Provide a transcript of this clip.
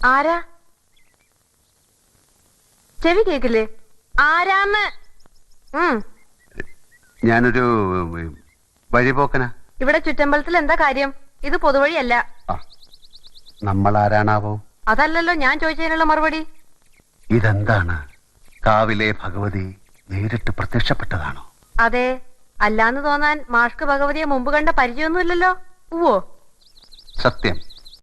ആരാ? ചെവി കേക്കില്ലേ? ആരാന്ന്? ഞാനൊരു വഴിപോക്കനാ. ഇവിടെ ചുറ്റമ്പലത്തിൽ എന്താ കാര്യം? ഇത് പൊതുവഴിയല്ല. നമ്മൾ ആരാണാവോ? അതല്ലല്ലോ ഞാൻ ചോദിച്ചതിനുള്ള മറുപടി. ഇതെന്താണ്? കാവിലെ ഭഗവതി നേരിട്ട് പ്രത്യക്ഷപ്പെട്ടതാണോ? അതെ. അല്ലാന്ന് തോന്നാൻ മാഷ്ക്ക് ഭഗവതിയെ മുമ്പ് കണ്ട പരിചയമൊന്നുമില്ലല്ലോ. ഉവ്വോ? സത്യം.